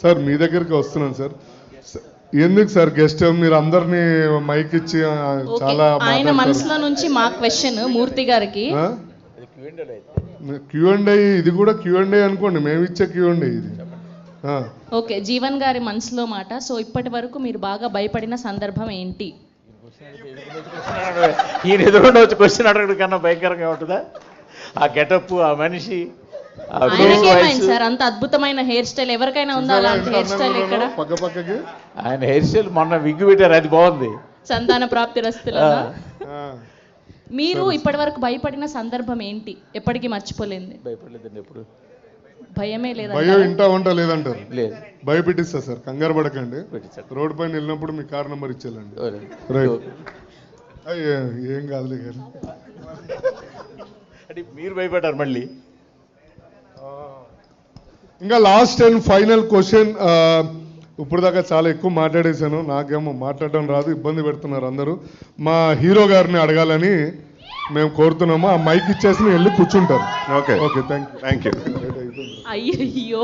Sir మీ దగ్గరికి వస్తున్నాను sir. ఎందుకు సార్ గెస్ట్ మీరు అందరినీ మైక్ ఇచ్చి చాలా ఆయన మనసులో నుంచి మా క్వశ్చన్ మూర్తి గారికి Q&A ఇది కూడా Q&A అనుకోండి, మేము ఇచ్చే Q&A ఇది. ఓకే, జీవన్ గారి మనసులో మాట. సో ఇప్పటి వరకు మీరు బాగా భయపడిన సందర్భం ఏంటి? ఈయన ఎదురుండి వచ్చి క్వశ్చన్ అడగడం కన్నా భయంకరంగా ఉంటుందా ఆ గెటప్, ఆ మనిషి? సార్ అంత అద్భుతమైన హెయిర్ స్టైల్ ఎవరికైనా ఉందా అలాంటి హెయిర్ స్టైల్? ఇక్కడ ఆయన హెయిర్ స్టైల్ మొన్న విగ్గు పెట్టారు, అది బాగుంది. సంతాన ప్రాప్తి రస్తులా. మీరు ఇప్పటి వరకు భయపడిన సందర్భం ఏంటి? ఎప్పటికీ మర్చిపోలేదు? భయపడలేదండి ఎప్పుడు. భయమే లేదా? భయం ఇంటా ఉంటా లేదంటారు. లేదు, భయపెట్టిస్తా సార్, కంగారు పడకండి. రోడ్ పైన వెళ్ళినప్పుడు మీ కార్ నెంబర్ ఇచ్చేయాలండి. ఏం కాదులే కానీ అంటే మీరు భయపడ్డారు మళ్ళీ. ఇంకా లాస్ట్ అండ్ ఫైనల్ క్వశ్చన్. ఇప్పుడు దాకా చాలా ఎక్కువ మాట్లాడేశాను, నాకేమో మాట్లాడడం రాదు, ఇబ్బంది పెడుతున్నారు అందరూ. మా హీరో గారిని అడగాలని మేము కోరుతున్నాము. ఆ మైక్ ఇచ్చేసి వెళ్ళి కూర్చుంటారు. Okay okay, thank you. అయ్యయ్యో,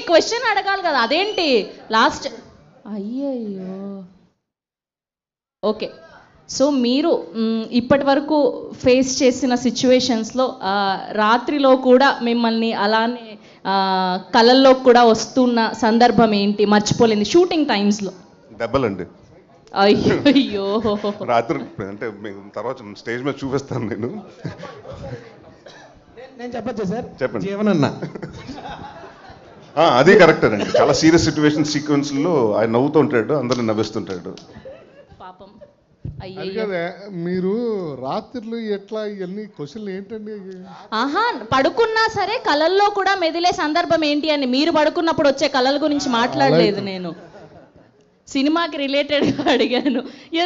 క్వశ్చన్ అడగాలి కదా, అదేంటి లాస్ట్? అయ్యయ్యో. ఓకే, సో మీరు ఇప్పటి వరకు ఫేస్ చేసిన సిచ్యువేషన్స్లో రాత్రిలో కూడా మిమ్మల్ని అలానే కళల్లో కూడా వస్తున్న సందర్భం ఏంటి? మర్చిపోలేదు షూటింగ్ టైమ్స్లో. దెబ్బలండి. అయ్యో, రాత్రి అంటే తర్వాత స్టేజ్ మీద చూపిస్తాను నేను చెప్పచ్చా సార్? చెప్పండి. జీవనన్నా అదే కరెక్టే అండి. చాలా సీరియస్ సిచ్యువేషన్ సీక్వెన్స్లో ఆయన నవ్వుతూ ఉంటాడు, అందరిని నవ్విస్తుంటాడు. పాపం. అదే మీరు రాత్రులు ఎట్లా ఇవన్నీ క్వశ్చన్లు ఏంటండి? ఆహా, పడుకున్నా సరే కళల్లో కూడా మెదిలే సందర్భం ఏంటి అని. మీరు పడుకున్నప్పుడు వచ్చే కళల గురించి మాట్లాడలేదు నేను, సినిమాకి రిలేటెడ్గా అడిగాను. ఎస్.